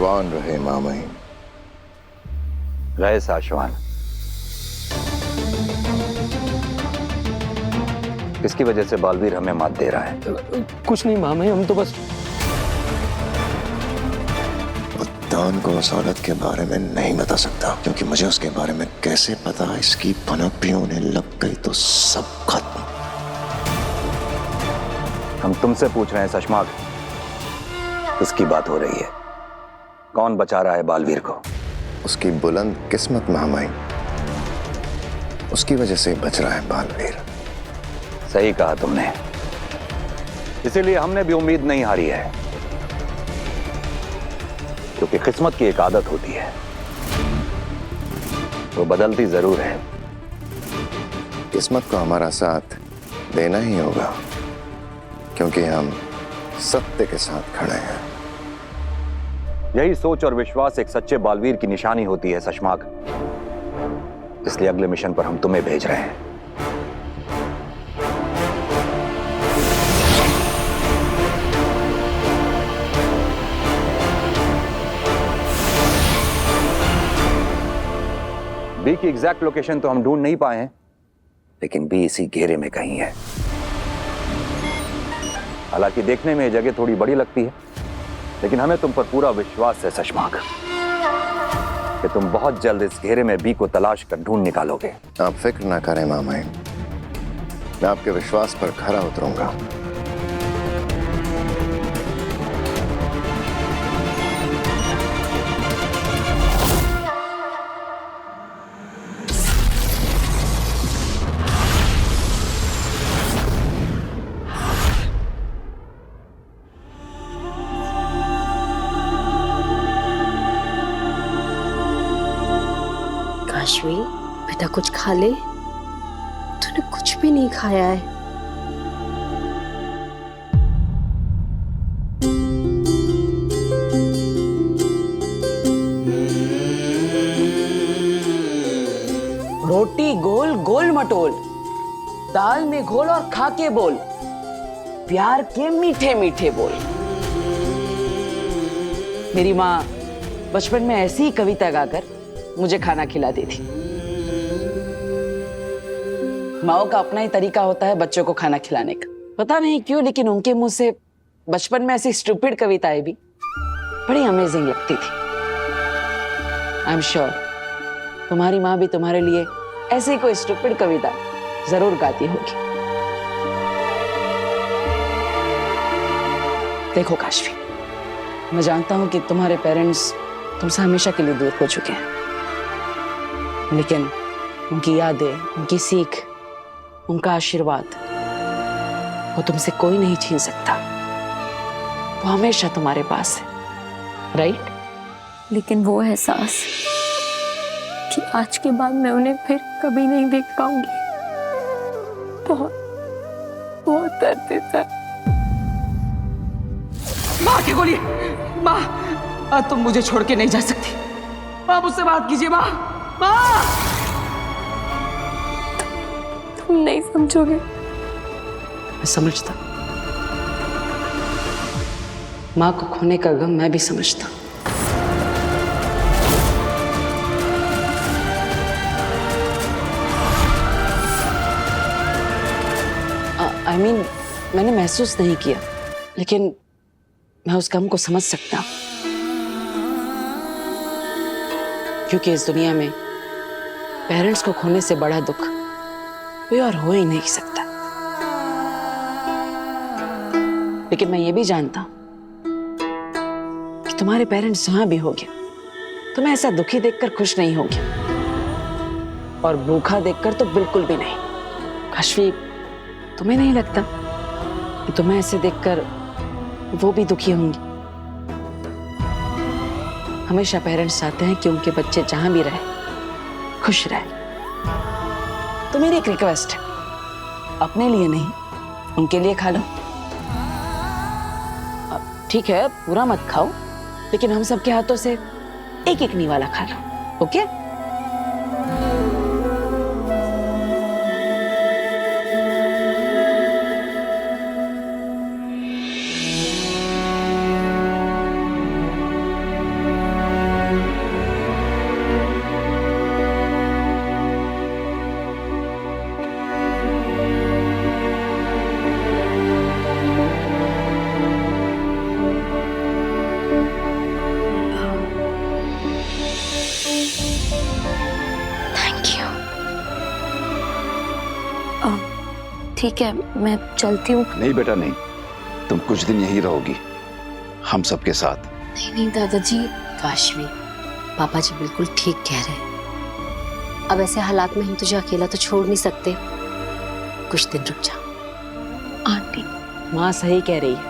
साशवान रहे मामई। रहे साशवान। किसकी वजह से बालवीर हमें मात दे रहा है? कुछ नहीं मामई, हम तो बस। उद्यान को उस औरत के बारे में नहीं बता सकता, क्योंकि मुझे उसके बारे में कैसे पता। इसकी भनक भी उन्हें लग गई तो सब खत्म। हम तुमसे पूछ रहे हैं सशमाक, किसकी बात हो रही है? कौन बचा रहा है बालवीर को? उसकी बुलंद किस्मत मामई, उसकी वजह से बच रहा है बालवीर। सही कहा तुमने, इसीलिए हमने भी उम्मीद नहीं हारी है, क्योंकि किस्मत की एक आदत होती है, वो बदलती जरूर है। किस्मत को हमारा साथ देना ही होगा, क्योंकि हम सत्य के साथ खड़े हैं। यही सोच और विश्वास एक सच्चे बालवीर की निशानी होती है सशमाक। इसलिए अगले मिशन पर हम तुम्हें भेज रहे हैं। बी की एग्जैक्ट लोकेशन तो हम ढूंढ नहीं पाए हैं, लेकिन बी इसी घेरे में कहीं है। हालांकि देखने में यह जगह थोड़ी बड़ी लगती है, लेकिन हमें तुम पर पूरा विश्वास है सशमाक कि तुम बहुत जल्द इस घेरे में बी को तलाश कर ढूंढ निकालोगे। आप फिक्र ना करें मामई, मैं आपके विश्वास पर खरा उतरूंगा। काशवी, बेटा कुछ खा ले। तूने कुछ भी नहीं खाया है। रोटी गोल गोल मटोल, दाल में घोल और खा के बोल, प्यार के मीठे मीठे बोल। मेरी माँ बचपन में ऐसी ही कविता गाकर मुझे खाना खिलाती थी। माओ का अपना ही तरीका होता है बच्चों को खाना खिलाने का। पता नहीं क्यों, लेकिन उनके मुंह से बचपन में ऐसी स्टूपिड कविताएं भी बड़ी अमेजिंग लगती थी। आई एम श्योर तुम्हारी माँ भी तुम्हारे लिए ऐसी कोई स्टूपिड कविता जरूर गाती होगी। देखो काशवी, मैं जानता हूं कि तुम्हारे पेरेंट्स तुमसे हमेशा के लिए दूर हो चुके हैं, लेकिन उनकी यादें, उनकी सीख, उनका आशीर्वाद वो तुमसे कोई नहीं छीन सकता। वो हमेशा तुम्हारे पास है, राइट? लेकिन वो एहसास कि आज के बाद मैं उन्हें फिर कभी नहीं देख पाऊंगी, बहुत बहुत दर्द देता है। माँ की गोली, माँ आज तुम मुझे छोड़ के नहीं जा सकती। माँ मुझसे बात कीजिए। माँ, माँ तुम नहीं समझोगे। मैं समझता, माँ को खोने का गम मैं भी समझता। I mean, मैंने महसूस नहीं किया, लेकिन मैं उस गम को समझ सकता हूं, क्योंकि इस दुनिया में पेरेंट्स को खोने से बड़ा दुख कोई और हो ही नहीं सकता। लेकिन मैं ये भी जानता हूं कि तुम्हारे पेरेंट्स जहां भी होंगे, तुम्हें ऐसा दुखी देखकर खुश नहीं होगे, और भूखा देखकर तो बिल्कुल भी नहीं। काशवी, तुम्हें नहीं लगता कि तुम्हें ऐसे देखकर वो भी दुखी होंगी? हमेशा पेरेंट्स चाहते हैं कि उनके बच्चे जहां भी रहे खुश रहे। तो मेरी एक रिक्वेस्ट है, अपने लिए नहीं, उनके लिए खा लो। ठीक है, पूरा मत खाओ, लेकिन हम सबके हाथों से एक एक निवाला खा लो, ओके? ठीक है, मैं चलती हूँ। नहीं बेटा नहीं, तुम कुछ दिन यहीं रहोगी हम सबके साथ। नहीं नहीं दादाजी। काशवी, पापा जी बिल्कुल ठीक कह रहे हैं। अब ऐसे हालात में हम तुझे अकेला तो छोड़ नहीं सकते। कुछ दिन रुक जा। आंटी। माँ सही कह रही है,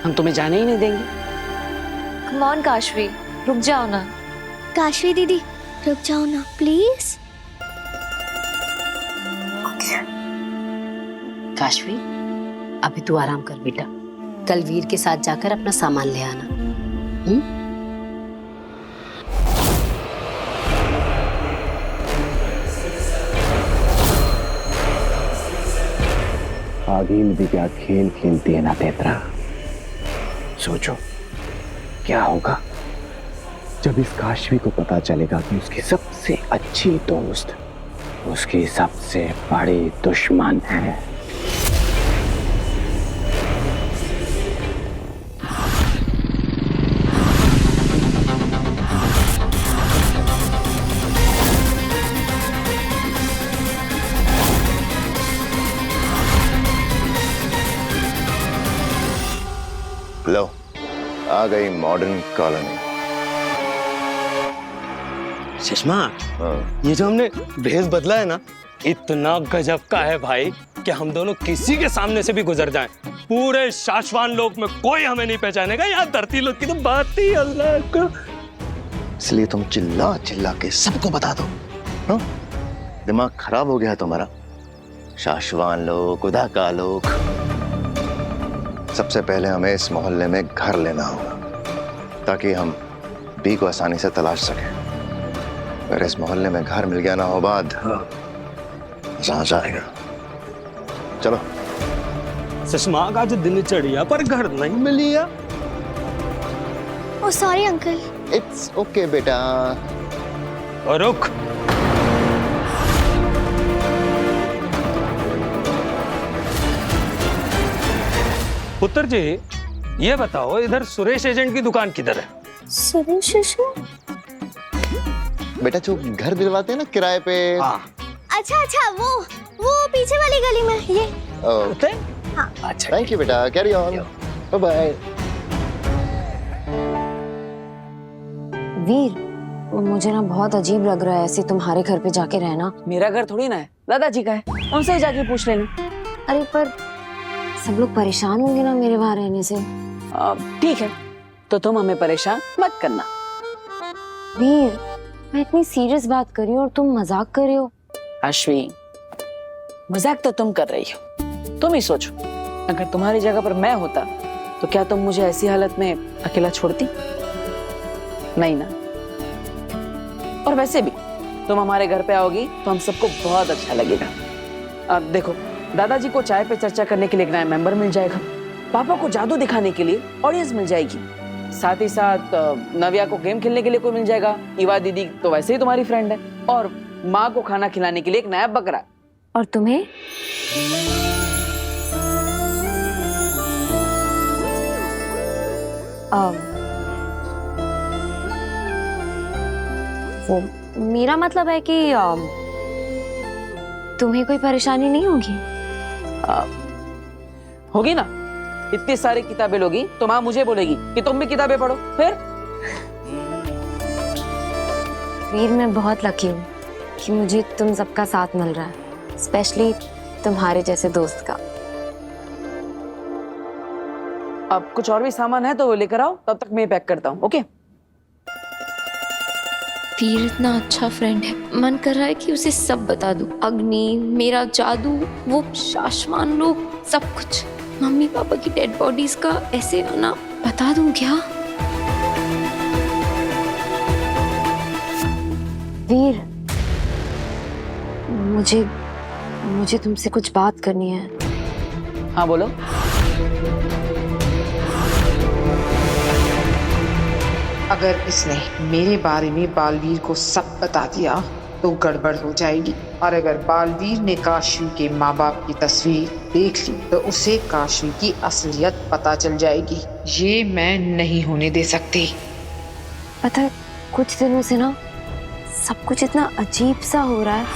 हम तुम्हें जाने ही नहीं देंगे। कम ऑन काशवी, रुक जाओ ना। काशवी दीदी रुक जाओ ना प्लीज। काशवी, अभी तू आराम कर बेटा। कल वीर के साथ जाकर अपना सामान ले आना। आदिल भी क्या खेल खेलती है ना तेतरा। सोचो क्या होगा जब इस काशवी को पता चलेगा कि उसकी सबसे अच्छी दोस्त उसकी सबसे बड़ी दुश्मन है। लो, आ गई मॉडर्न कॉलोनी। सुषमा, हाँ। ये जो हमने भेष बदला है ना, इतना गजब का है भाई कि हम दोनों किसी के सामने से भी गुजर जाएं, पूरे शाश्वान लोक में कोई हमें नहीं पहचानेगा। यहाँ धरती लोक की तो बात ही अलग का। इसलिए तुम चिल्ला चिल्ला के सबको बता दो। हाँ? दिमाग खराब हो गया है तुम्हारा। शाश्वान लोक, उदा का लोक। सबसे पहले हमें इस मोहल्ले में घर लेना होगा ताकि हम बी को आसानी से तलाश सकें। अगर इस मोहल्ले में घर मिल गया ना हो बाद मजा आ जाएगा। चलो। सुषमा का जो दिन चढ़िया पर घर नहीं मिलिया। ओ सॉरी अंकल। इट्स ओके बेटा। और रुक, पुत्र जी ये बताओ, इधर सुरेश एजेंट की दुकान किधर है? सुरेश बेटा जो घर दिलवाते हैं ना किराए पे। हाँ। अच्छा अच्छा, वो पीछे वाली गली में ये। हाँ। अच्छा, थैंक यू बेटा, कैरी ऑन, बाय बाय। वीर, मुझे ना बहुत अजीब लग रहा है ऐसे तुम्हारे घर पे जाके रहना। मेरा घर थोड़ी ना है, दादाजी का है, उनसे ही जाके पूछ लेना। अरे पर सब लोग परेशान होंगे ना मेरे वहां रहने से। ठीक है, तो तुम हमें परेशान मत करना। वीर, मैं इतनी सीरियस बात कर रही हूँ और तुम मजाक कर रहे हो। अश्वी, मजाक तो तुम कर रही हो। तुम ही सोचो, अगर तुम्हारी जगह पर मैं होता तो क्या तुम मुझे ऐसी हालत में अकेला छोड़ती? नहीं ना। और वैसे भी तुम हमारे घर पे आओगी तो हम सबको बहुत अच्छा लगेगा। अब देखो, दादाजी को चाय पे चर्चा करने के लिए एक नया मेंबर मिल जाएगा, पापा को जादू दिखाने के लिए ऑडियंस मिल जाएगी, साथ ही साथ नव्या को गेम खेलने के लिए कोई मिल जाएगा, इवा दीदी तो वैसे ही तुम्हारी फ्रेंड है, और माँ को खाना खिलाने के लिए एक नया बकरा। और तुम्हें? वो मेरा मतलब है कि तुम्हें कोई परेशानी नहीं होगी? होगी ना, इतनी सारी किताबें लोगी तो माँ मुझे बोलेगी कि तुम भी किताबें पढ़ो। फिर वीर, मैं बहुत लकी हूँ कि मुझे तुम सबका साथ मिल रहा है, स्पेशली तुम्हारे जैसे दोस्त का। अब कुछ और भी सामान है तो वो लेकर आओ, तब तक मैं पैक करता हूँ। ओके? वीर इतना अच्छा फ्रेंड है, मन कर रहा है कि उसे सब बता दूं। अग्नि, मेरा जादू, वो शाश्वान लोग, सब कुछ। मम्मी पापा की डेड बॉडीज का ऐसे आना बता दूं क्या? वीर, मुझे तुमसे कुछ बात करनी है। हाँ बोलो। अगर इसने मेरे बारे में बालवीर को सब बता दिया तो गड़बड़ हो जाएगी, और अगर बालवीर ने काशवी के माँ बाप की तस्वीर देख ली तो उसे काशवी की असलियत पता चल जाएगी। ये मैं नहीं होने दे सकती। पता है, कुछ दिनों से ना सब कुछ इतना अजीब सा हो रहा है।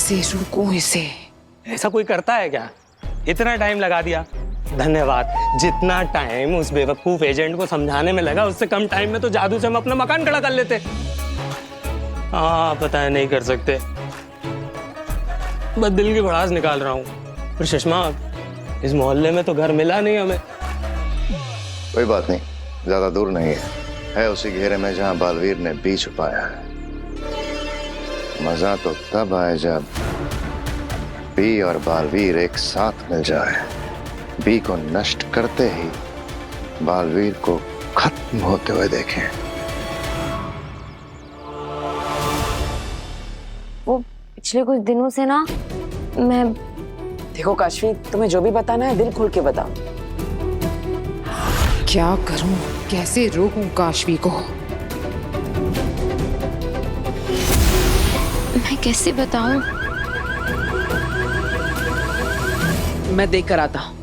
कैसे रोकूं इसे? ऐसा कोई करता है क्या? इतना टाइम लगा दिया, धन्यवाद। जितना टाइम उस बेवकूफ एजेंट को समझाने में लगा, उससे कम टाइम में तो जादू से हम अपना मकान खड़ा कर लेते। हाँ, पता है नहीं कर सकते, बस दिल की भड़ास निकाल रहा हूँ। पर सुषमा, इस मोहल्ले में तो घर मिला नहीं हमें। कोई बात नहीं, ज्यादा दूर नहीं है उसी घेरे में जहां बालवीर ने बी छुपाया है। मजा तो तब आए जब बी और बालवीर एक साथ मिल जाए। बी को नष्ट करते ही बालवीर को खत्म होते हुए देखें। वो पिछले कुछ दिनों से ना मैं देखो काशवी, तुम्हें जो भी बताना है दिल खोल के बताओ। क्या करूं, कैसे रोकूं काशवी को? मैं कैसे बताऊं? मैं देख कर आता हूं।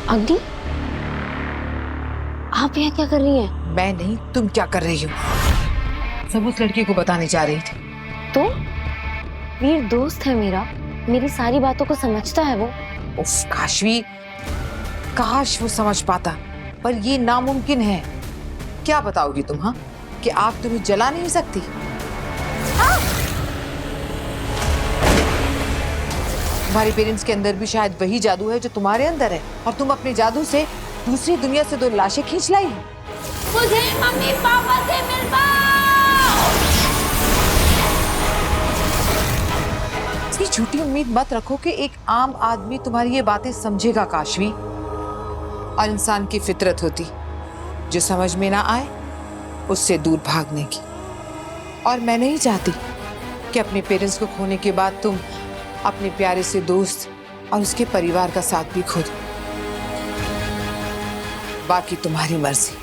अग्नि, आप यहाँ क्या कर रही हैं? मैं नहीं, तुम क्या कर रही हो? सब उस लड़के को बताने जा रही थी। तो वीर दोस्त है मेरा, मेरी सारी बातों को समझता है वो। उफ काशवी, काश वो समझ पाता, पर ये नामुमकिन है। क्या बताओगी तुम? हाँ, कि आग तुम्हें जला नहीं सकती? तुम्हारे पेरेंट्स के अंदर भी शायद वही जादू है जो तुम्हारे अंदर है, और तुम अपने जादू से दूसरी दुनिया से 2 लाशें खींच लाई हो। मुझे मम्मी पापा से मिलवाओ। इसकी झूठी उम्मीद मत रखो कि एक आम आदमी तुम्हारी ये बातें समझेगा काशवी। और इंसान की फितरत होती जो समझ में ना आए उससे दूर भागने की। और मैं नहीं चाहती कि अपने पेरेंट्स को खोने के बाद तुम अपने प्यारे से दोस्त और उसके परिवार का साथ भी खो दो। बाकी तुम्हारी मर्जी।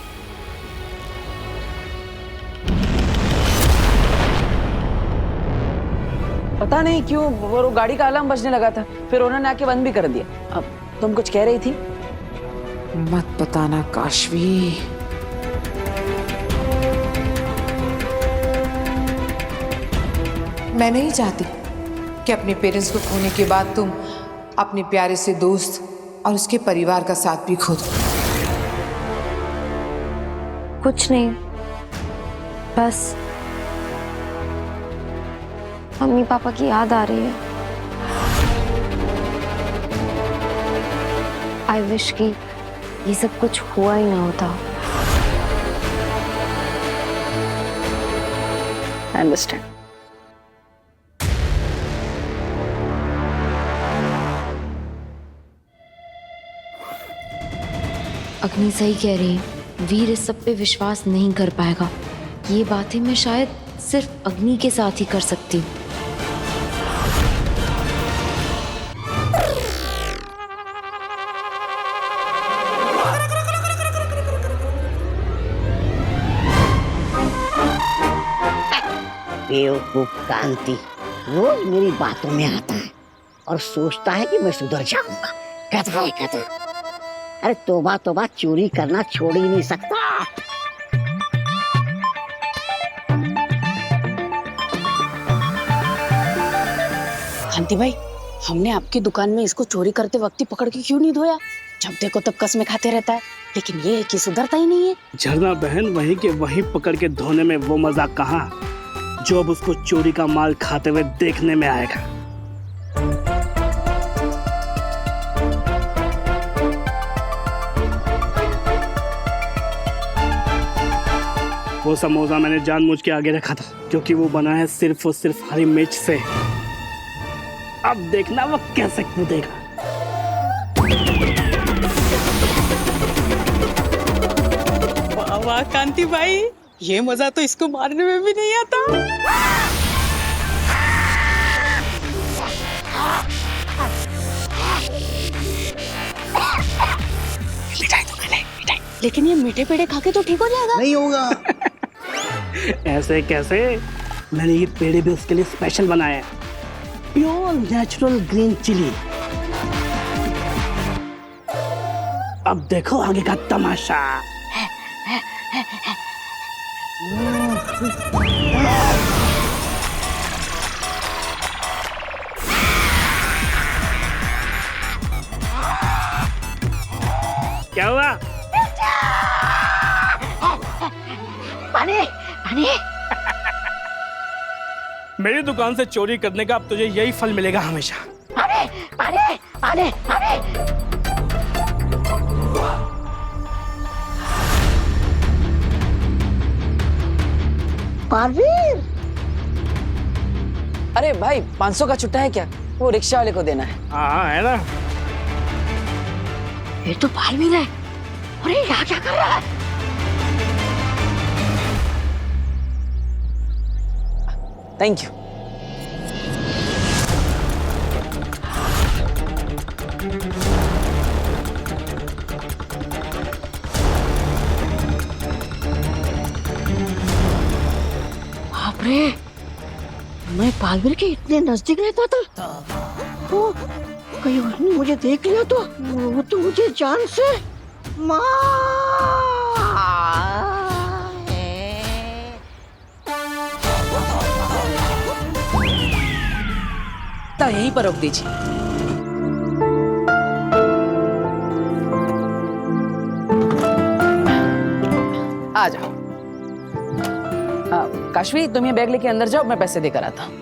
पता नहीं क्यों वो गाड़ी का अलार्म बजने लगा था, फिर उन्होंने आके बंद भी कर दिया। अब तुम कुछ कह रही थी? मत बताना काशवी। मैं नहीं चाहती कि अपने पेरेंट्स को खोने के बाद तुम अपने प्यारे से दोस्त और उसके परिवार का साथ भी खो दो। कुछ नहीं, बस मम्मी पापा की याद आ रही है। आई विश कि ये सब कुछ हुआ ही ना होता। I understand. अग्नि सही कह रही है, वीर इस सब पे विश्वास नहीं कर पाएगा। ये बातें मैं शायद सिर्फ अग्नि के साथ ही कर सकती हूँ। बेवकूफ कांति रोज मेरी बातों में आता है और सोचता है कि मैं सुधर जाऊंगा। कहता है कहता, अरे तोबा तोबा, चोरी करना छोड़ ही नहीं सकता। कांति भाई, हमने आपकी दुकान में इसको चोरी करते वक्त ही पकड़ के क्यों नहीं धोया? जब देखो तब कसमें खाते रहता है, लेकिन ये है कि सुधरता ही नहीं है। झरना बहन, वहीं के वहीं पकड़ के धोने में वो मजा कहाँ जो अब उसको चोरी का माल खाते हुए देखने में आएगा। वो समोसा मैंने जानबूझ के आगे रखा था, क्योंकि वो बना है सिर्फ और सिर्फ हरी मिर्च से। अब देखना वो कैसे कूदेगा। वाह वाह कांति भाई, ये मजा तो इसको मारने में भी नहीं आता। मिठाई तो खा ले, मिठाई। लेकिन ये मीठे पेड़े खा के तो ठीक हो जाएगा। नहीं होगा। ऐसे कैसे? मैंने ये पेड़े भी उसके लिए स्पेशल बनाए हैं, प्योर नेचुरल ग्रीन चिली। अब देखो आगे का तमाशा। क्या हुआ? पानी पानी। मेरी दुकान से चोरी करने का अब तुझे यही फल मिलेगा हमेशा। पानी पानी पानी पानी। बालवीर, अरे भाई 500 का छुट्टा है क्या? वो रिक्शा वाले को देना है। हाँ है ना। ये तो बालवीर है। अरे यहाँ क्या कर रहा है? Thank you. बाप रे, मैं बालवीर के इतने नजदीक रहता था। वो कहीं उसने मुझे देख लिया तो वो तो मुझे जान से यहीं पर रोक दीजिए। आ जाओ। काशवी, तुम ये बैग लेके अंदर जाओ, मैं पैसे देकर आता हूँ।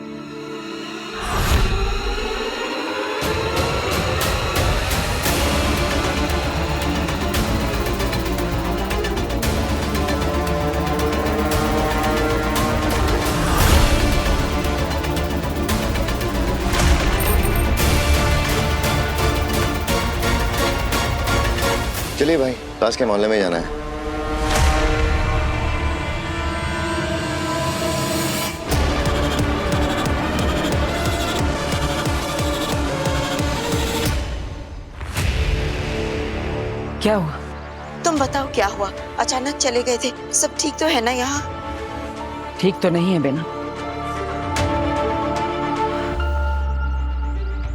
चलिए भाई, पास के मोहल्ले में जाना है। क्या हुआ? तुम बताओ क्या हुआ? अचानक चले गए थे। सब ठीक तो है ना यहाँ? ठीक तो नहीं है बेना।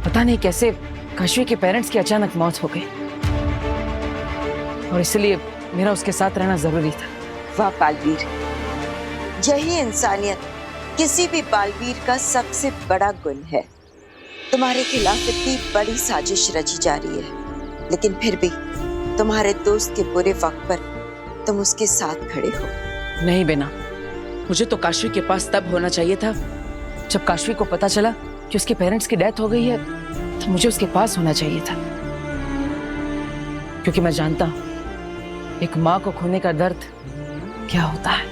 पता नहीं कैसे काशवी के पेरेंट्स की अचानक मौत हो गई और इसलिए मेरा उसके साथ रहना जरूरी था। वाह बालवीर, यही इंसानियत किसी भी बालवीर का सबसे बड़ा गुण है। तुम्हारे खिलाफ इतनी बड़ी साजिश रची जा रही है, लेकिन फिर भी तुम्हारे दोस्त के बुरे वक्त पर तुम उसके साथ खड़े हो। नहीं बेना, मुझे तो काशवी के पास तब होना चाहिए था जब काशवी को पता चला कि उसके पेरेंट्स की डेथ हो गई है, तो मुझे उसके पास होना चाहिए था, क्योंकि मैं जानता हूं एक माँ को खोने का दर्द क्या होता है।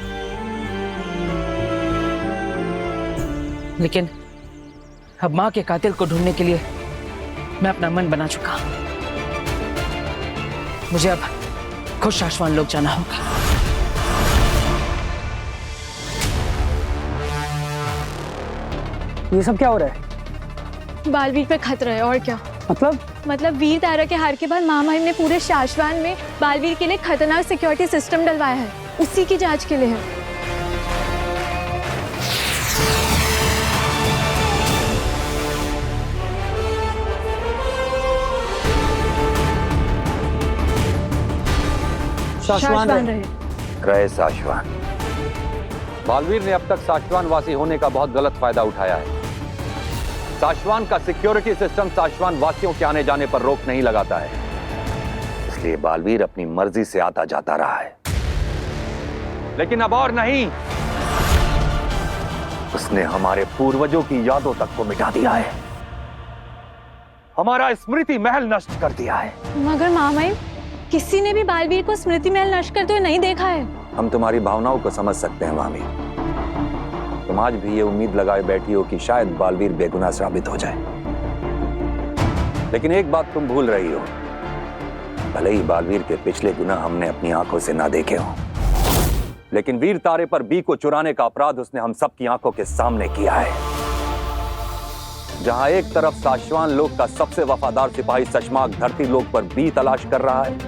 लेकिन अब माँ के कातिल को ढूंढने के लिए मैं अपना मन बना चुका हूं। मुझे अब खुद शाश्वान लोग जाना होगा। ये सब क्या हो रहा है? बालवीर पे खतरा है। और क्या मतलब वीर तारा के हार के बाद महामहिम ने पूरे शाश्वान में बालवीर के लिए खतरनाक सिक्योरिटी सिस्टम डलवाया है। उसी की जांच के लिए है। शाश्वान रहे शाश्वान। बालवीर ने अब तक शाश्वान वासी होने का बहुत गलत फायदा उठाया है। शाश्वान का सिक्योरिटी सिस्टम शाश्वान वासियों के आने जाने पर रोक नहीं लगाता है, इसलिए बालवीर अपनी मर्जी से आता जाता रहा है। लेकिन अब और नहीं, उसने हमारे पूर्वजों की यादों तक को मिटा दिया है, हमारा स्मृति महल नष्ट कर दिया है। मगर महामहिम, किसी ने भी बालवीर को स्मृति महल नष्ट करते हुए नहीं देखा है। हम तुम्हारी भावनाओं को समझ सकते हैं मामी। तुम आज भी ये उम्मीद लगाए बैठी हो कि शायद बालवीर बेगुनाह साबित हो जाए, लेकिन एक बात तुम भूल रही हो, भले ही बालवीर के पिछले गुनाह हमने अपनी आंखों से ना देखे हो, लेकिन वीर तारे पर बी को चुराने का अपराध उसने हम सबकी आंखों के सामने किया है। जहां एक तरफ शाश्वान लोक का सबसे वफादार सिपाही सशमाक धरती लोक पर बी तलाश कर रहा है,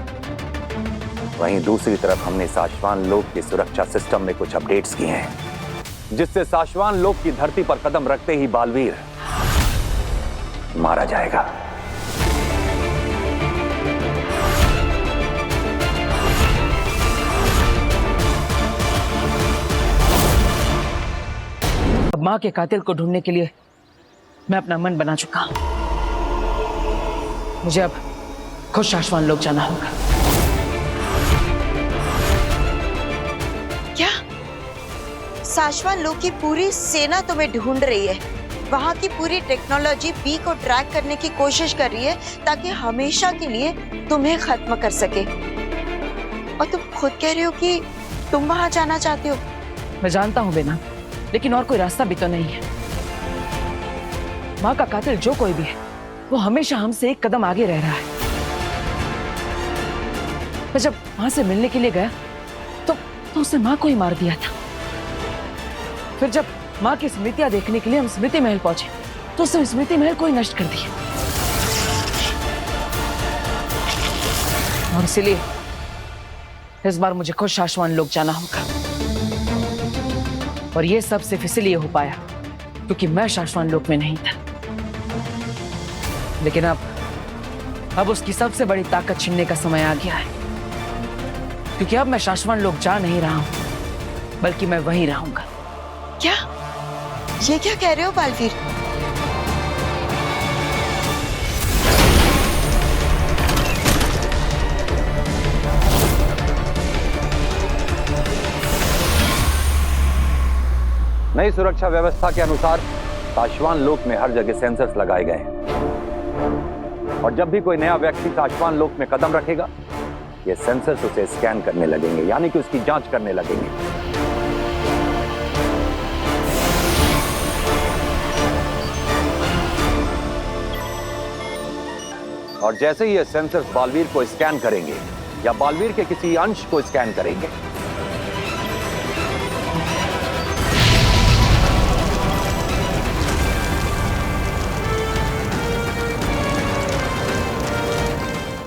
वहीं दूसरी तरफ हमने शाश्वान लोक के सुरक्षा सिस्टम में कुछ अपडेट्स किए हैं, जिससे शाश्वान लोक की धरती पर कदम रखते ही बालवीर मारा जाएगा। माँ के कातिल को ढूंढने के लिए मैं अपना मन बना चुका हूं। मुझे अब खुद शाश्वान लोग जाना होगा। क्या शाश्वान लोग की पूरी सेना तुम्हें ढूंढ रही है? वहां की पूरी टेक्नोलॉजी बी को ट्रैक करने की कोशिश कर रही है ताकि हमेशा के लिए तुम्हें खत्म कर सके। और तुम खुद कह रहे हो कि तुम वहां जाना चाहते हो। मैं जानता हूं बेना, लेकिन और कोई रास्ता भी तो नहीं है। माँ का कातिल जो कोई भी है, वो हमेशा हमसे एक कदम आगे रह रहा है। मैं जब माँ से मिलने के लिए गया तो उसने माँ को ही मार दिया था। फिर जब माँ की स्मृतियां देखने के लिए हम स्मृति महल पहुंचे तो उसने स्मृति महल को ही नष्ट कर दिया। और इसीलिए इस बार मुझे खुद शाश्वान लोग जाना होगा। और ये सब सिर्फ इसलिए हो पाया क्योंकि मैं शाश्वान लोक में नहीं था। लेकिन अब उसकी सबसे बड़ी ताकत छीनने का समय आ गया है, क्योंकि अब मैं शाश्वान लोक जा नहीं रहा हूं, बल्कि मैं वहीं रहूंगा। क्या ये क्या कह रहे हो बालवीर? नई सुरक्षा व्यवस्था के अनुसार शाश्वान लोक में हर जगह सेंसर्स लगाए गए हैं और जब भी कोई नया व्यक्ति शाश्वान लोक में कदम रखेगा, ये सेंसर्स उसे स्कैन करने लगेंगे, यानी कि उसकी जांच करने लगेंगे। और जैसे ही ये सेंसर्स बालवीर को स्कैन करेंगे या बालवीर के किसी अंश को स्कैन करेंगे,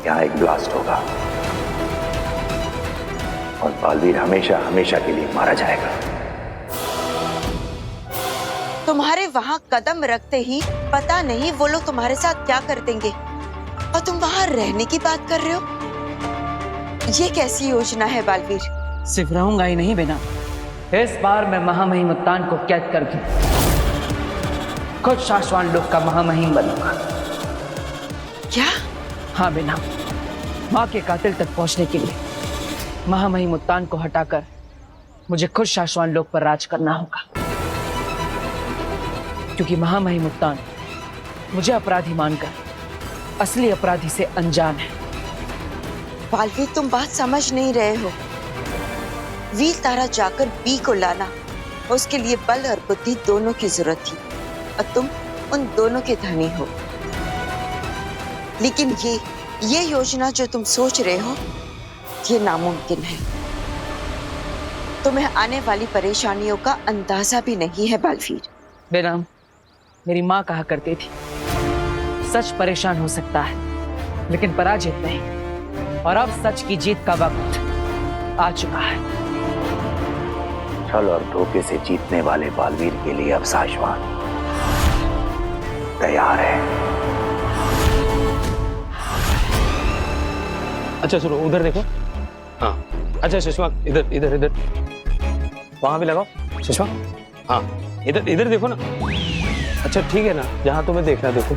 यहाँ एक ब्लास्ट होगा और बालवीर हमेशा हमेशा के लिए मारा जाएगा। तुम्हारे वहां कदम रखते ही पता नहीं वो लोग तुम्हारे साथ क्या कर देंगे, और तुम वहां रहने की बात कर रहे हो। ये कैसी योजना है बालवीर? सिर्फ रहूंगा ही नहीं बेना, इस बार मैं महामहिम मुत्तान को कैद कर दूं। खुद शाश्वान लोक का महामहिम बनूंगा। क्या? हाँ बेना, माँ के कातिल तक पहुंचने के लिए महामहिम मुत्तान को हटाकर मुझे खुद शाश्वान लोक पर राज करना होगा, क्योंकि महामहिम मुत्तान मुझे अपराधी मानकर असली अपराधी से अनजान है। बालवीर, तुम बात समझ नहीं रहे हो। वीर तारा जाकर बी को लाना, उसके लिए बल और बुद्धि दोनों की जरूरत थी, और तुम उन दोनों के धनी हो। लेकिन ये योजना जो तुम सोच रहे हो, ये नामुमकिन है। तुम्हें आने वाली परेशानियों का अंदाजा भी नहीं है बालवीर। बेनाम, मेरी माँ कहा करती थी, सच परेशान हो सकता है लेकिन पराजित नहीं। और अब सच की जीत का वक्त आ चुका है। छल और धोखे से जीतने वाले बालवीर के लिए अब शाश्वान तैयार है। अच्छा सुनो, उधर देखो। हाँ, अच्छा सुषमा, इधर इधर इधर, वहां भी लगाओ सुषमा। हाँ, इधर इधर देखो ना। अच्छा ठीक है ना, जहां तुम्हें देखना देखो।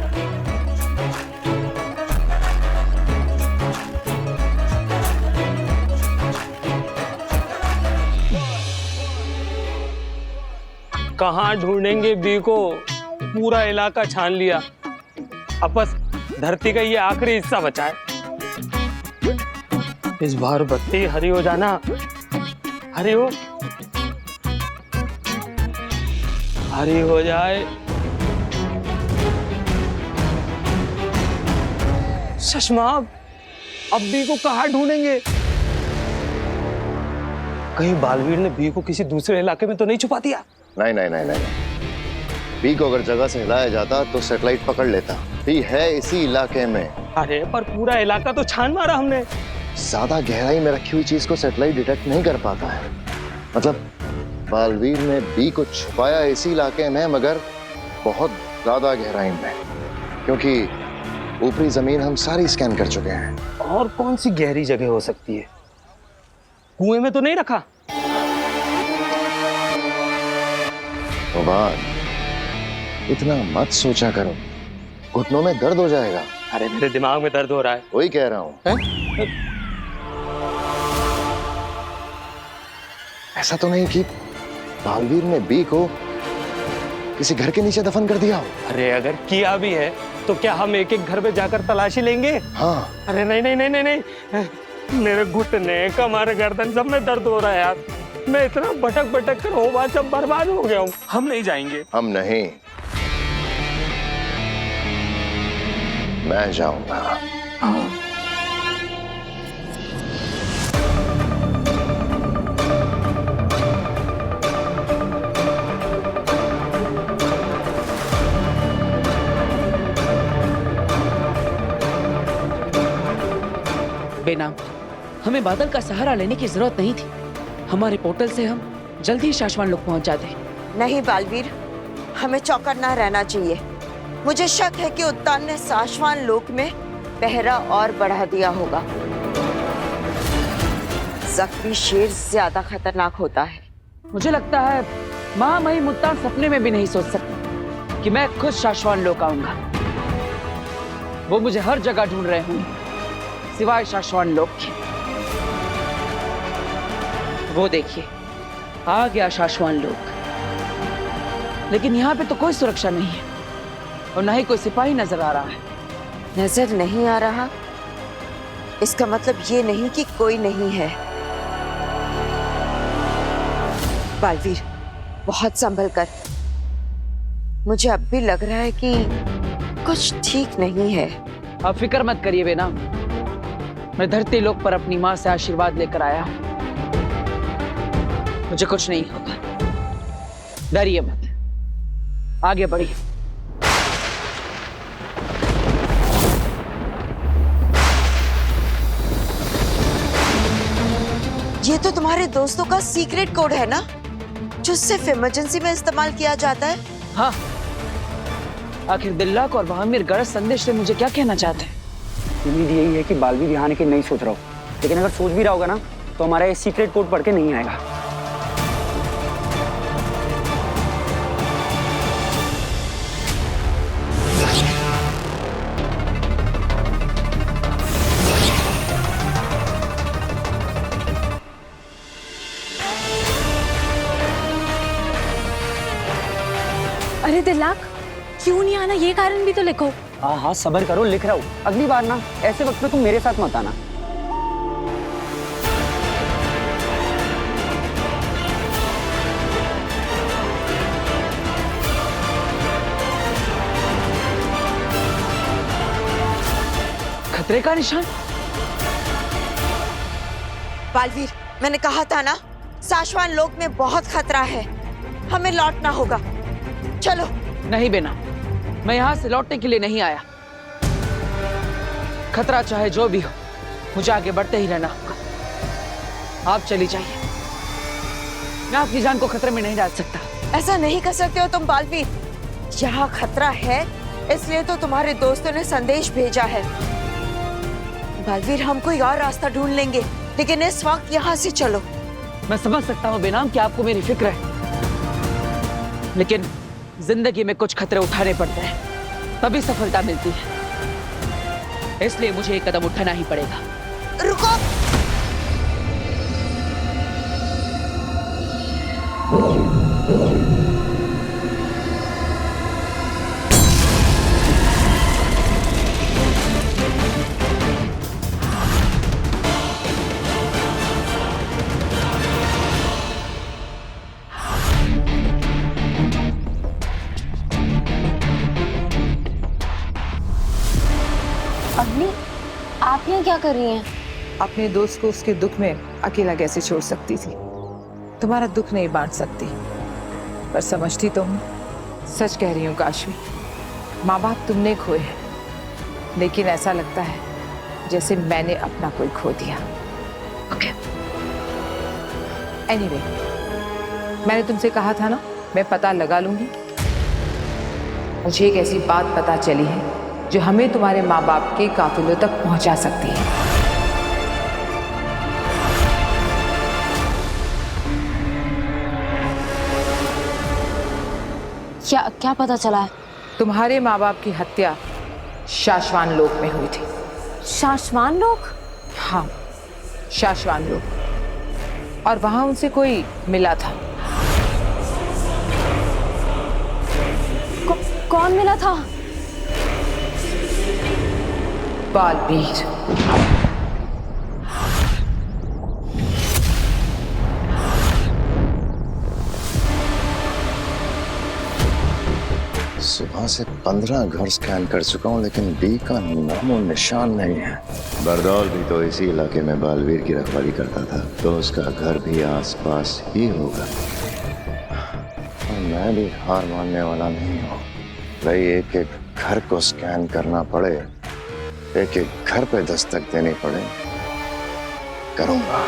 कहाँ ढूंढेंगे बी को? पूरा इलाका छान लिया, अब बस धरती का ये आखिरी हिस्सा बचा है। इस बार बत्ती हरी हो जाना, हरी हो, हरी हो जाए। सुषमा, अब बी को कहाँ ढूंढेंगे? कहीं बालवीर ने बी को किसी दूसरे इलाके में तो नहीं छुपा दिया? नहीं नहीं नहीं नहीं, बी को अगर जगह से हिलाया जाता तो सैटेलाइट पकड़ लेता। बी है इसी इलाके में। अरे पर पूरा इलाका तो छान मारा हमने। ज्यादा गहराई में रखी हुई चीज को सैटेलाइट डिटेक्ट नहीं कर पाता है। मतलब बालवीर ने बी को छुपाया इसी इलाके में, मगर बहुत ज्यादा गहराई में, क्योंकि ऊपरी जमीन हम सारी स्कैन कर चुके हैं। और कौन सी गहरी जगह हो सकती है? कुएं में तो नहीं रखा? तो बात इतना मत सोचा करो, घुटनों में दर्द हो जाएगा। अरे मेरे दिमाग में दर्द हो रहा है। वही कह रहा हूं। ऐसा तो नहीं कि बालवीर ने बी को किसी घर के नीचे दफन कर दिया हो? अरे अगर किया भी है तो क्या हम एक एक घर में जाकर तलाशी लेंगे? हाँ। अरे नहीं नहीं नहीं नहीं नहीं, मेरे घुटने, कमर, गर्दन सब में दर्द हो रहा है यार। मैं इतना भटक भटक कर हो बात सब बर्बाद हो गया हूँ। हम नहीं जाएंगे। हम नहीं, मैं जाऊंगा। बेनाम, हमें बादल का सहारा लेने की जरूरत नहीं थी। हमारे पोर्टल से हम जल्दी ही शाश्वान लोग पहुंच जाते। नहीं बालवीर, हमें चौकन्ना रहना चाहिए। मुझे शक है कि उत्तान ने शाश्वान लोक में पहरा और बढ़ा दिया होगा। जख्मी शेर ज्यादा खतरनाक होता है। मुझे लगता है महामहिम उत्तान सपने में भी नहीं सोच सकते कि मैं खुद शाश्वान लोक आऊंगा। वो मुझे हर जगह ढूंढ रहे होंगे सिवाय शाश्वान लोक के। वो देखिए, आ गया शाश्वान लोक। लेकिन यहाँ पे तो कोई सुरक्षा नहीं है और ना ही कोई सिपाही नजर आ रहा है। नजर नहीं आ रहा, इसका मतलब ये नहीं कि कोई नहीं है। बालवीर, बहुत संभल कर। मुझे अब भी लग रहा है कि कुछ ठीक नहीं है। आप फिक्र मत करिए बेनाम, मैं धरती लोक पर अपनी माँ से आशीर्वाद लेकर आया हूं। मुझे कुछ नहीं होगा, डरिए मत, आगे बढ़िए। ये तो तुम्हारे दोस्तों का सीक्रेट कोड है ना, जो सिर्फ इमरजेंसी में इस्तेमाल किया जाता है? हाँ, आखिर दिल्लाक और बहामिर गरज संदेश से मुझे क्या कहना चाहते हैं? उम्मीद यही है कि बालवीर यहाँ आने की नहीं सोच रहा हो, लेकिन अगर सोच भी रहा होगा ना तो हमारा ये सीक्रेट कोड पढ़ के नहीं आएगा। अरे दिल्लाक, क्यों नहीं आना, ये कारण भी तो लिखो। हाँ हाँ सब्र करो, लिख रहा हूँ। अगली बार ना ऐसे वक्त पे तुम मेरे साथ मत आना। खतरे का निशान? बालवीर, मैंने कहा था ना, शाश्वान लोक में बहुत खतरा है, हमें लौटना होगा। चलो। नहीं बेना, मैं यहाँ से लौटने के लिए नहीं आया। खतरा चाहे जो भी हो, मुझे आगे बढ़ते ही रहना होगा। आप चली जाइए, मैं आपकी जान को खतरे में नहीं डाल सकता। ऐसा नहीं कर सकते हो तुम बालवीर। यहाँ खतरा है, इसलिए तो तुम्हारे दोस्तों ने संदेश भेजा है। बालवीर, हम कोई और रास्ता ढूंढ लेंगे, लेकिन इस वक्त यहाँ से चलो। मैं समझ सकता हूँ बेनाम कि आपको मेरी फिक्र है, लेकिन जिंदगी में कुछ खतरे उठाने पड़ते हैं, तभी सफलता मिलती है। इसलिए मुझे एक कदम उठाना ही पड़ेगा। रुको। अग्नि, आप यहाँ क्या कर रही हैं? अपने दोस्त को उसके दुख में अकेला कैसे छोड़ सकती थी? तुम्हारा दुख नहीं बांट सकती, पर समझती तो हूँ। सच कह रही हूँ काशवी, माँ बाप तुमने खोए हैं, लेकिन ऐसा लगता है जैसे मैंने अपना कोई खो दिया। ओके। एनीवे, मैंने तुमसे कहा था ना, मैं पता लगा लूंगी। मुझे एक ऐसी बात पता चली है जो हमें तुम्हारे माँ बाप के काफिलों तक पहुंचा सकती है। क्या क्या पता चला है? तुम्हारे माँ बाप की हत्या शाश्वान लोक में हुई थी। शाश्वान लोग? हाँ, शाश्वान लोक। और वहां उनसे कोई मिला था। कौन मिला था? बालवीर। सुबह से 15 घर स्कैन कर चुका हूँ, लेकिन बी का नामो निशान नहीं है। बरदौल भी तो इसी इलाके में बालवीर की रखवाली करता था, तो उसका घर भी आसपास ही होगा। और मैं भी हार मानने वाला नहीं हूँ भाई। एक एक घर को स्कैन करना पड़े, एक एक घर पे दस्तक देनी पड़े, करूंगा।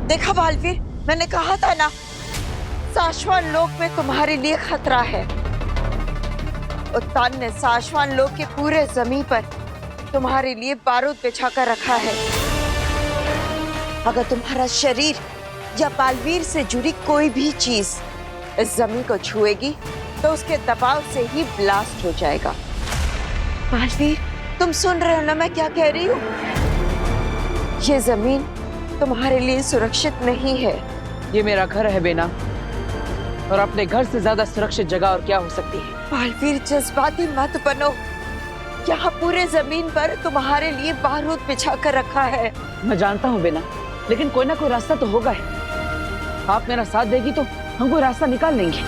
देखा बालवीर, मैंने कहा था ना, शाश्वान लोक में तुम्हारे लिए खतरा है। उत्तान ने शाश्वान लोक के पूरे जमीन पर तुम्हारे लिए बारूद बिछा कर रखा है। अगर तुम्हारा शरीर या बालवीर से जुड़ी कोई भी चीज इस जमीन को छुएगी तो उसके दबाव से ही ब्लास्ट हो जाएगा। बालवीर, तुम सुन रहे हो ना मैं क्या कह रही हूँ? ये जमीन तुम्हारे लिए सुरक्षित नहीं है। ये मेरा घर है बेना, और अपने घर से ज्यादा सुरक्षित जगह और क्या हो सकती है? बालवीर, जज्बाती मत बनो। यहाँ पूरे जमीन पर तुम्हारे लिए बारूद बिछा कर रखा है। मैं जानता हूँ बेना, लेकिन कोई ना कोई रास्ता तो होगा ही। आप मेरा साथ देगी तो हम कोई रास्ता निकाल लेंगे।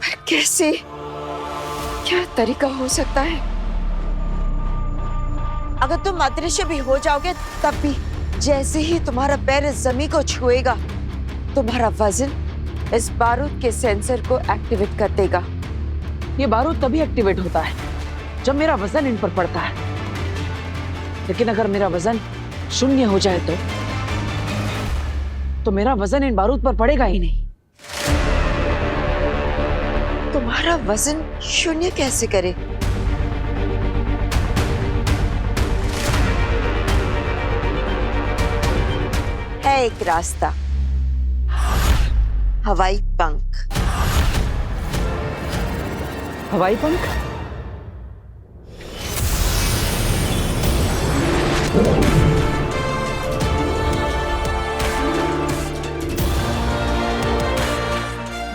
पर कैसे? क्या तरीका हो सकता है? अगर तुम अदृश्य भी हो जाओगे तब भी जैसे ही तुम्हारा पैर इस जमीन को छुएगा, तुम्हारा वजन इस बारूद के सेंसर को एक्टिवेट कर देगा। ये बारूद तभी एक्टिवेट होता है जब मेरा वजन इन पर पड़ता है, लेकिन अगर मेरा वजन शून्य हो जाए तो मेरा वजन इन बारूद पर पड़ेगा ही नहीं। तुम्हारा वजन शून्य कैसे करे? है एक रास्ता, हवाई पंख। हवाई पंख?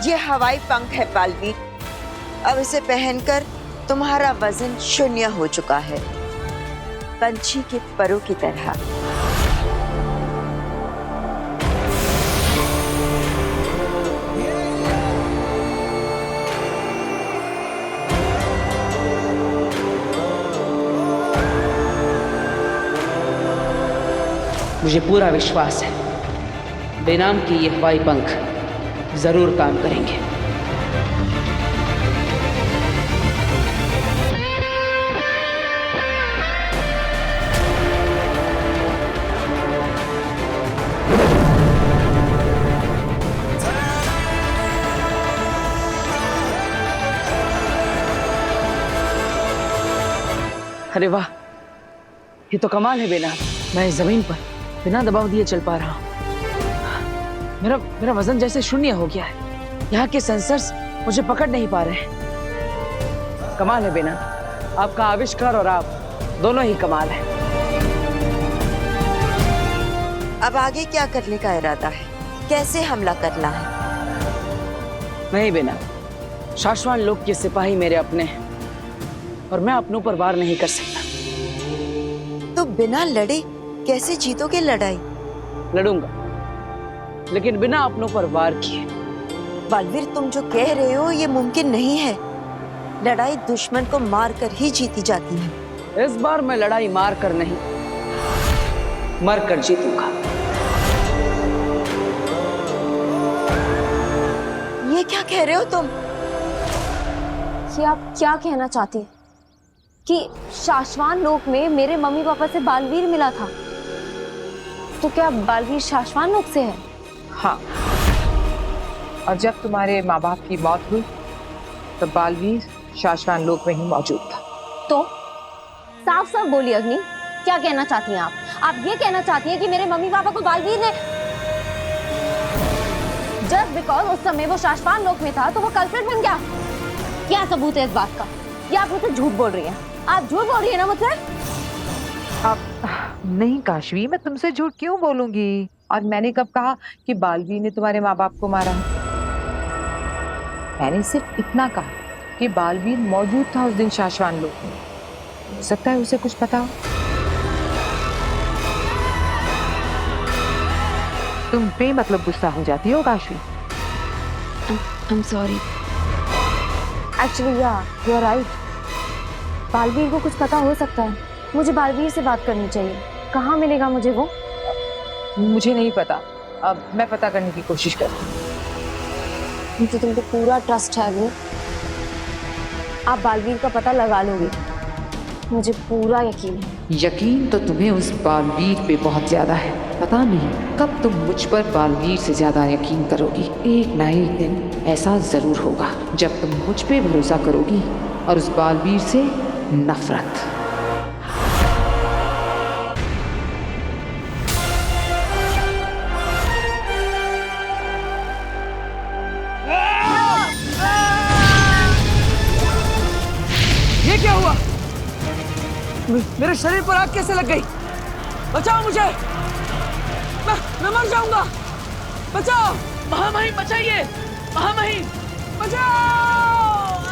ये हवाई पंख है बालवीर। अब इसे पहनकर तुम्हारा वजन शून्य हो चुका है, पंछी के परों की तरह। मुझे पूरा विश्वास है बेनाम की ये हवाई पंख जरूर काम करेंगे। अरे वाह, ये तो कमाल है बेना। मैं इस जमीन पर बिना दबाव दिए चल पा रहा हूँ। मेरा वजन जैसे शून्य हो गया है। यहाँ के सेंसर्स मुझे पकड़ नहीं पा रहे हैं। कमाल है बेना, आपका आविष्कार और आप दोनों ही कमाल है। अब आगे क्या करने का इरादा है? कैसे हमला करना है? नहीं बेना, शाश्वान लोक के सिपाही मेरे अपने हैं और मैं अपनों पर वार नहीं कर सकता। तो बिना लड़े कैसे जीतोगे लड़ाई? लड़ूंगा, लेकिन बिना अपनों पर वार किए। बालवीर, तुम जो कह रहे हो ये मुमकिन नहीं है। लड़ाई दुश्मन को मार कर ही जीती जाती है। इस बार मैं लड़ाई मार कर नहीं, मर कर जीतूंगा। ये क्या कह रहे हो तुम? कि आप क्या कहना चाहती हैं? कि शाश्वान लोक में मेरे मम्मी पापा से बालवीर मिला था, तो क्या बालवीर शाश्वान लोक से है? हाँ, और जब तुम्हारे माँ बाप की मौत हुई तो बालवीर शाश्वान लोक में ही मौजूद था। तो साफ साफ बोलिए अग्नि, क्या कहना चाहती हैं आप? आप ये कहना चाहती हैं कि मेरे मम्मी पापा को बालवीर ने जस्ट बिकॉज उस समय वो शाश्वान लोक में था तो वो कल्प्रिट बन गया। क्या सबूत है इस बात का? या आप मुझसे झूठ बोल रही हैं? आप झूठ बोल रही है ना मुझसे? अब नहीं काशवी, मैं तुमसे झूठ क्यों बोलूंगी? और मैंने कब कहा कि बालवीर ने तुम्हारे माँ बाप को मारा? मैंने सिर्फ इतना कहा कि बालवीर मौजूद था उस दिन शाश्वान लोक में। हो सकता है उसे कुछ पता हो। तुम बेमतलब गुस्सा हो जाती हो काशवी। I'm sorry. एक्चुअली या यू आर राइट। बालवीर को कुछ पता हो सकता है। मुझे बालवीर से बात करनी चाहिए। कहाँ मिलेगा मुझे वो? मुझे नहीं पता, अब मैं पता करने की कोशिश करती हूँ। मुझे तुम पे पूरा ट्रस्ट है अग्नि। आप बालवीर का पता लगा लोगे, मुझे पूरा यकीन है। यकीन तो तुम्हें उस बालवीर पे बहुत ज्यादा है। पता नहीं कब तुम मुझ पर बालवीर से ज्यादा यकीन करोगी। एक ना एक दिन ऐसा जरूर होगा जब तुम मुझ पे भरोसा करोगी और उस बालवीर से नफरत। ये क्या हुआ? मेरे शरीर पर आग कैसे लग गई? बचाओ मुझे, मैं मर जाऊंगा। बचाओ महामहिम, बचाइए महामहिम, बचाओ।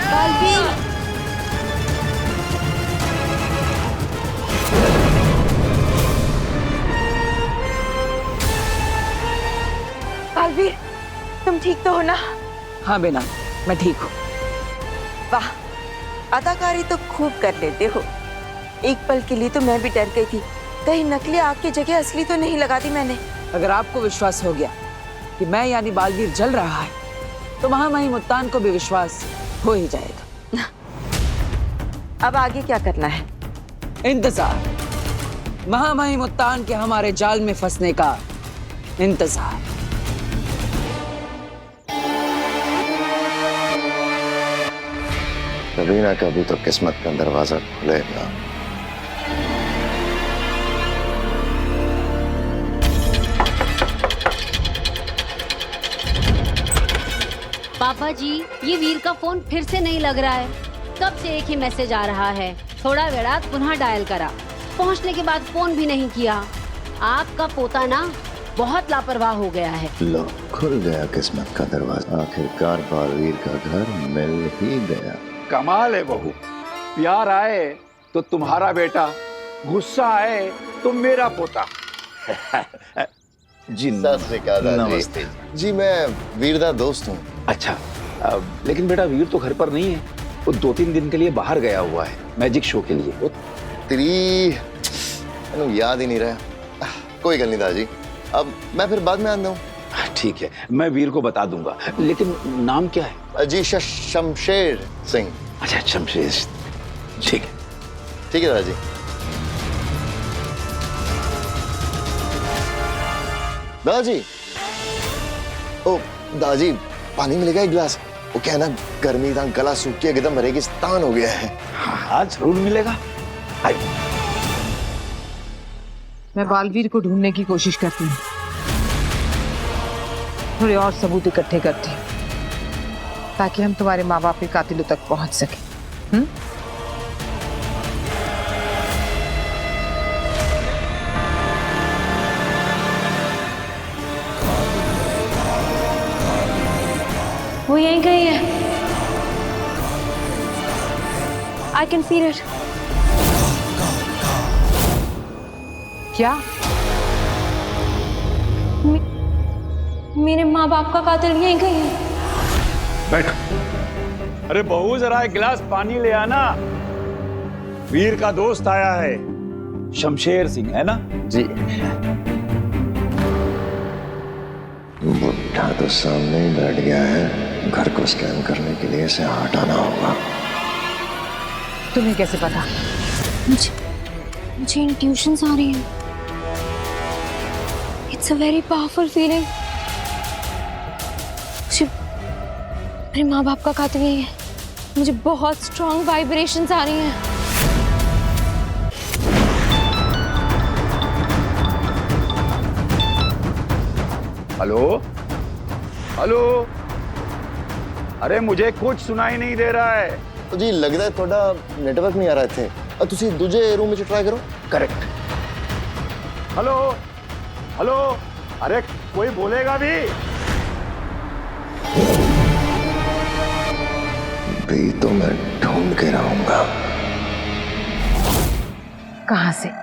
बालवीर, बालवीर, तुम ठीक तो हो ना? हाँ बेना, मैं ठीक हूँ। वाह, अदाकारी तो खूब कर लेते हो। एक पल के लिए तो मैं भी डर गई थी, कहीं नकली आग की जगह असली तो नहीं लगा दी मैंने। अगर आपको विश्वास हो गया कि मैं यानी बालवीर जल रहा है, तो महामहिम मुत्तान को भी विश्वास हो ही जाएगा। अब आगे क्या करना है? इंतजार। महामहिम मुत्तान के हमारे जाल में फंसने का इंतजार। कभी ना कभी तो किस्मत का दरवाजा खुलेगा। पापा जी, ये वीर का फोन फिर से नहीं लग रहा है। कब से एक ही मैसेज आ रहा है। थोड़ा वेड़ा पुनः डायल करा, पहुंचने के बाद फोन भी नहीं किया। आपका पोता ना बहुत लापरवाह हो गया है। लो, खुल गया किस्मत का दरवाजा। आखिरकार बालवीर का घर मिल ही गया। कमाल है बहू, प्यार आए तो तुम्हारा बेटा, गुस्सा आए तो मेरा पोता। जी नमस्ते जी, मैं वीरदा दोस्त हूँ। अच्छा, लेकिन बेटा वीर तो घर पर नहीं है, वो 2-3 दिन के लिए बाहर गया हुआ है मैजिक शो के लिए। वो तेरी याद ही नहीं रहा। कोई गल नहीं दादी, अब मैं फिर बाद में आंदा हूँ। ठीक है, मैं वीर को बता दूंगा, लेकिन नाम क्या है? जी शमशेर सिंह। अच्छा, शमशेर, ठीक है। ठीक है दादाजी। दादाजी, ओ दादाजी, पानी मिलेगा एक गिलास? वो क्या है ना, गर्मी था, गला सूख के एकदम रेगिस्तान हो गया है। हाँ जरूर मिलेगा। मैं बालवीर को ढूंढने की कोशिश करती हूँ, थोड़े और सबूत इकट्ठे करती हूँ ताकि हम तुम्हारे माँ बाप के कातिलों तक पहुंच सके। वो यहीं कहीं है। I can feel it. क्या? मेरे माँ बाप का कातिल यहीं कहीं है। बैठ। अरे बहू, जरा एक गिलास पानी ले आना। वीर का दोस्त आया है, शमशेर सिंह, है ना? जी। बुढ़ा तो सामने ही बैठ गया है, घर को स्कैन करने के लिए इसे हटाना होगा। तुम्हें कैसे पता? मुझे इंट्यूशंस आ रही हैं। It's a very powerful feeling. मेरे माँ बाप का कातिल यही है। मुझे बहुत स्ट्रॉन्ग वाइब्रेशंस आ रही हैं। हेलो हेलो, अरे मुझे कुछ सुनाई नहीं दे रहा है। तो जी लगता है थोड़ा नेटवर्क नहीं आ रहा थे। तुसी दूजे रूम में ट्राई करो। करेक्ट। हेलो हेलो, अरे कोई बोलेगा भी? भी तो मैं ढूंढ के रहूंगा। कहां से?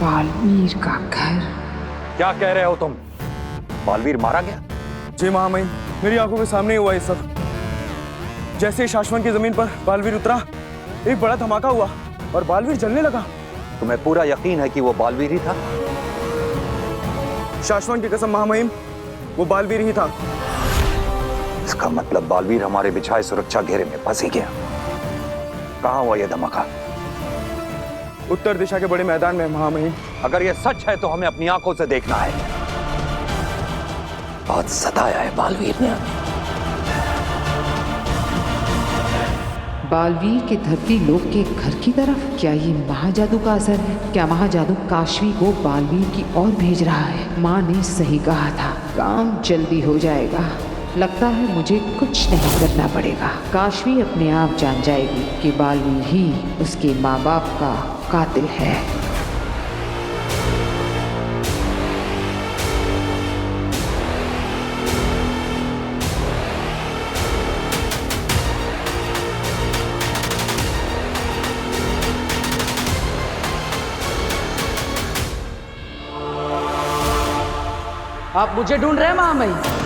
बालवीर का घर। क्या कह रहे हो तुम? बालवीर मारा गया? जी महामहिम, मेरी आंखों के सामने ही हुआ ये सब। जैसे ही शाश्वन की जमीन पर बालवीर उतरा, एक बड़ा धमाका हुआ और बालवीर जलने लगा। तुम्हें पूरा यकीन है कि वो बालवीर ही था? शाश्वन की कसम महामहिम, वो बालवीर ही था। इसका मतलब बालवीर हमारे बिछाए सुरक्षा घेरे में फंस ही गया। कहाँ हुआ यह धमाका? उत्तर दिशा के बड़े मैदान में महामहिम। अगर यह सच है तो हमें अपनी आंखों से देखना है। बहुत सताया है बालवीर ने। बालवीर के धरती लोक के घर की तरफ। क्या ये महाजादू का असर है? क्या महाजादू काशवी को बालवीर की ओर भेज रहा है? माँ ने सही कहा था, काम जल्दी हो जाएगा। लगता है मुझे कुछ नहीं करना पड़ेगा। काशवी अपने आप जान जाएगी कि बालवीर ही उसके माँ बाप का कातिल है। आप मुझे ढूंढ रहे हैं महामहिम?